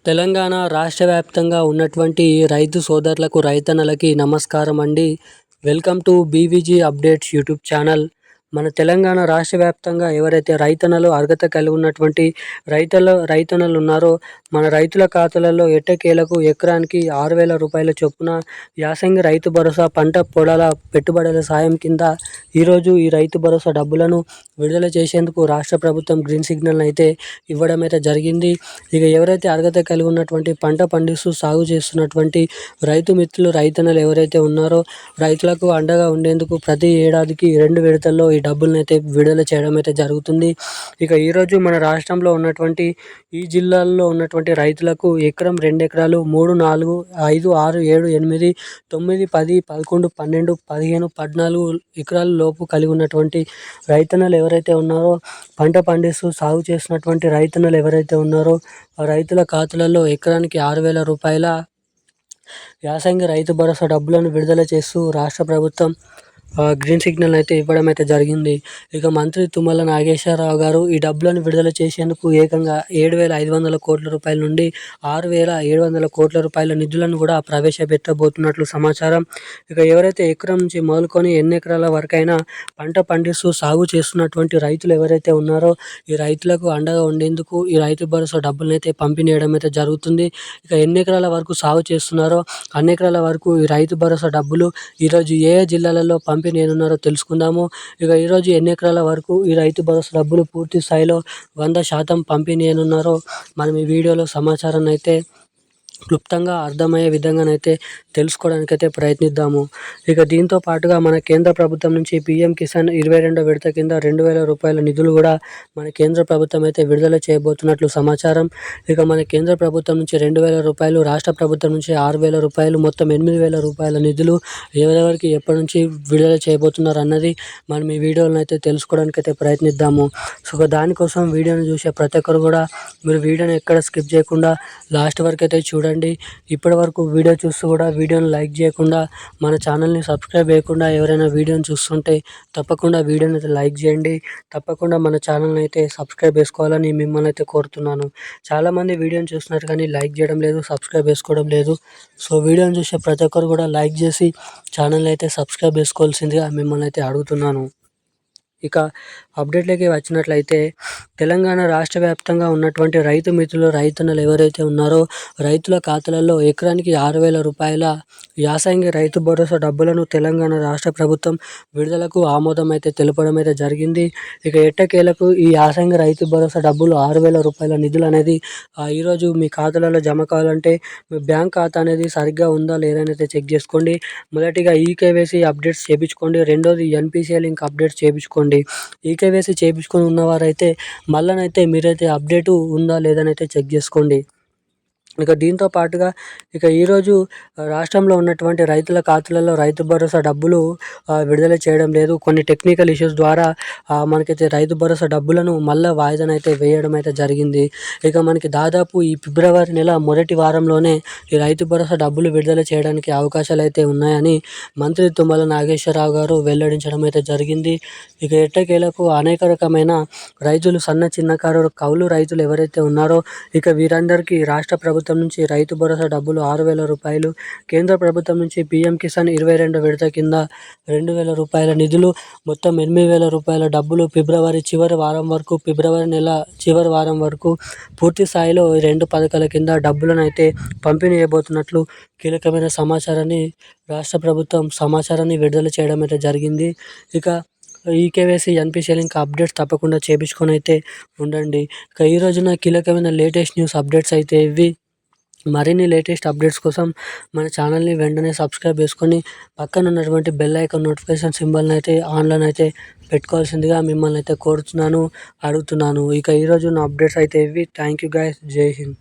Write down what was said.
తెలంగాణ రాష్ట్ర వ్యాప్తంగా ఉన్నటువంటి రైతు సోదరులకు, రైతన్నలకి నమస్కారం అండి. Welcome to BVG updates YouTube channel. మన తెలంగాణ రాష్ట్ర వ్యాప్తంగా ఎవరైతే రైతన్నలు అర్హత కలిగి ఉన్నటువంటి రైతన్నలు ఉన్నారో, మన రైతుల ఖాతాలలో ఎట్టకేలకు ఎకరానికి 6,000 రూపాయల చొప్పున యాసంగి రైతు భరోసా పంట పొలాల పెట్టుబడుల సాయం కింద ఈరోజు ఈ రైతు భరోసా డబ్బులను విడుదల చేసేందుకు రాష్ట్ర ప్రభుత్వం గ్రీన్ సిగ్నల్ అయితే ఇవ్వడం అయితే జరిగింది. ఇక ఎవరైతే అర్హత కలిగి ఉన్నటువంటి పంట పండిస్తూ సాగు చేస్తున్నటువంటి రైతు మిత్రులు, రైతన్నలు ఎవరైతే ఉన్నారో, రైతులకు అండగా ఉండేందుకు ప్రతి ఏడాదికి 2 విడతల్లో ఈ డబ్బులను అయితే విడుదల చేయడం అయితే జరుగుతుంది. ఇక ఈరోజు మన రాష్ట్రంలో ఉన్నటువంటి ఈ జిల్లాల్లో ఉన్నటువంటి రైతులకు ఎకరం, 2 ఎకరాలు, 3, 4, 5, 6, 7, 8, 9, 10, 11, 12, 15, 14 ఎకరాల లోపు కలిగి ఉన్నటువంటి రైతన్నలు ఎవరైతే ఉన్నారో, పంట పండిస్తూ సాగు చేసినటువంటి రైతన్నలు ఎవరైతే ఉన్నారో, ఆ రైతుల ఖాతాలలో ఎకరానికి 6,000 రూపాయల యాసంగి రైతు భరోసా డబ్బులను విడుదల చేస్తూ రాష్ట్ర ప్రభుత్వం గ్రీన్ సిగ్నల్ అయితే ఇవ్వడం అయితే జరిగింది. ఇక మంత్రి తుమ్మల నాగేశ్వరరావు గారు ఈ డబ్బులను విడుదల చేసేందుకు ఏకంగా 7,500 కోట్ల రూపాయల నుండి 6,700 కోట్ల రూపాయల నిధులను కూడా ప్రవేశపెట్టబోతున్నట్లు సమాచారం. ఇక ఎవరైతే ఎకరం నుంచి మొదలుకొని ఎన్ని ఎకరాల వరకైనా పంట పండిస్తూ సాగు చేస్తున్నటువంటి రైతులు ఎవరైతే ఉన్నారో, ఈ రైతులకు అండగా ఉండేందుకు ఈ రైతు భరోసా డబ్బులను అయితే పంపిణీ చేయడం అయితే జరుగుతుంది. ఇక ఎన్ని ఎకరాల వరకు సాగు చేస్తున్నారో అన్ని ఎకరాల వరకు ఈ రైతు భరోసా డబ్బులు ఈరోజు ఏ జిల్లాలలో పంపిణీ చేయనున్నారో తెలుసుకుందాము. ఇక ఈరోజు ఎన్ని ఎకరాల వరకు ఈ రైతు భరోసా డబ్బులు పూర్తి స్థాయిలో 100% పంపిణీ చేయనున్నారో మనం ఈ వీడియోలో సమాచారాన్ని అయితే క్లుప్తంగా అర్థమయ్యే విధంగానైతే తెలుసుకోవడానికైతే ప్రయత్నిద్దాము. ఇక దీంతో పాటుగా మన కేంద్ర ప్రభుత్వం నుంచి పీఎం కిసాన్ 22వ విడత కింద 2,000 రూపాయల నిధులు కూడా మన కేంద్ర ప్రభుత్వం అయితే విడుదల చేయబోతున్నట్లు సమాచారం. ఇక మన కేంద్ర ప్రభుత్వం నుంచి 2,000 రూపాయలు, రాష్ట్ర ప్రభుత్వం నుంచి 6,000 రూపాయలు, మొత్తం 8,000 రూపాయల నిధులు ఎవరెవరికి ఎప్పటి నుంచి విడుదల చేయబోతున్నారు అన్నది మనం ఈ వీడియోలో అయితే తెలుసుకోవడానికైతే ప్రయత్నిద్దాము. సో దానికోసం వీడియోని చూసే ప్రతి ఒక్కరు కూడా మీరు వీడియోని ఎక్కడ స్కిప్ చేయకుండా లాస్ట్ వరకు అయితే చూడండి. ఇప్పటి వరకు వీడియో చూస్తూ కూడా వీడియోని లైక్ చేయకుండా, మన ఛానల్ని సబ్స్క్రైబ్ చేయకుండా ఎవరైనా వీడియోని చూస్తుంటే తప్పకుండా వీడియోని అయితే లైక్ చేయండి. తప్పకుండా మన ఛానల్ని అయితే సబ్స్క్రైబ్ చేసుకోవాలని మిమ్మల్ని అయితే కోరుతున్నాను. చాలామంది వీడియోని చూస్తున్నారు కానీ లైక్ చేయడం లేదు, సబ్స్క్రైబ్ చేసుకోవడం లేదు. సో వీడియోని చూసే ప్రతి ఒక్కరు కూడా లైక్ చేసి ఛానల్ని అయితే సబ్స్క్రైబ్ చేసుకోవాల్సిందిగా మిమ్మల్ని అయితే అడుగుతున్నాను. ఇక అప్డేట్లోకి వచ్చినట్లయితే, తెలంగాణ రాష్ట్ర వ్యాప్తంగా ఉన్నటువంటి రైతు మిత్రులు, రైతన్నలు ఎవరైతే ఉన్నారో, రైతుల ఖాతాలలో ఎకరానికి 6,000 రూపాయల యాసంగి రైతు భరోసా డబ్బులను తెలంగాణ రాష్ట్ర ప్రభుత్వం విడుదలకు ఆమోదం అయితే తెలపడం అయితే జరిగింది. ఇక ఎట్టకేలకు ఈ యాసంగి రైతు భరోసా డబ్బులు 6,000 రూపాయల నిధులు అనేది ఈరోజు మీ ఖాతాలలో జమ కావాలంటే మీ బ్యాంక్ ఖాతా అనేది సరిగ్గా ఉందా లేదా అయితే చెక్ చేసుకోండి. మొదటిగా ఈకేవైసీ అప్డేట్స్ చేయించుకోండి. రెండోది ఎన్పిసిఐ లింక్ అప్డేట్స్ చేయించుకోండి. ఈకేవైసీ చేయించుకొని ఉన్నవారైతే మళ్ళనైతే మీరైతే అప్డేట్ ఉందా లేదనైతే చెక్ చేసుకోండి. ఇక దీంతో పాటుగా ఇక ఈరోజు రాష్ట్రంలో ఉన్నటువంటి రైతుల ఖాతాలలో రైతు భరోసా డబ్బులు విడుదల చేయడం లేదు. కొన్ని టెక్నికల్ ఇష్యూస్ ద్వారా మనకైతే రైతు భరోసా డబ్బులను మళ్ళీ వాయిదానైతే వేయడం అయితే జరిగింది. ఇక మనకి దాదాపు ఈ ఫిబ్రవరి నెల మొదటి వారంలోనే ఈ రైతు భరోసా డబ్బులు విడుదల చేయడానికి అవకాశాలు అయితే ఉన్నాయని మంత్రి తుమ్మల నాగేశ్వరరావు గారు వెల్లడించడం అయితే జరిగింది. ఇక ఎట్టకేలకు అనేక రకమైన రైతులు, సన్న చిన్నకారు కౌలు రైతులు ఎవరైతే ఉన్నారో, ఇక వీరందరికీ రాష్ట్ర ప్రభుత్వం నుంచి రైతు భరోసా డబ్బులు 6,000 రూపాయలు, కేంద్ర ప్రభుత్వం నుంచి పీఎం కిసాన్ 22వ విడత కింద 2,000 రూపాయల నిధులు, మొత్తం 8,000 రూపాయల డబ్బులు ఫిబ్రవరి నెల చివరి వారం వరకు పూర్తి స్థాయిలో ఈ 2 పథకాల కింద డబ్బులను అయితే పంపిణీ చేయబోతున్నట్లు కీలకమైన రాష్ట్ర ప్రభుత్వం సమాచారాన్ని విడుదల చేయడం అయితే జరిగింది. ఇక ఈకేవైసీ, ఎన్పిసిఐ లింక్ అప్డేట్స్ తప్పకుండా చేయించుకొని అయితే ఉండండి. ఇక ఈ రోజున కీలకమైన లేటెస్ట్ న్యూస్ అప్డేట్స్ అయితే ఇవి. మరిన్ని లేటెస్ట్ అప్డేట్స్ కోసం మన ఛానల్ని వెంటనే సబ్స్క్రైబ్ చేసుకొని పక్కన ఉన్నటువంటి బెల్ ఐకాన్ నోటిఫికేషన్ సింబల్ని అయితే ఆన్లో అయితే పెట్టుకోవాల్సిందిగా మిమ్మల్ని అయితే కోరుతున్నాను, అడుగుతున్నాను. ఇక ఈరోజు నా అప్డేట్స్ అయితే ఇవి. Thank you guys. జై హింద్.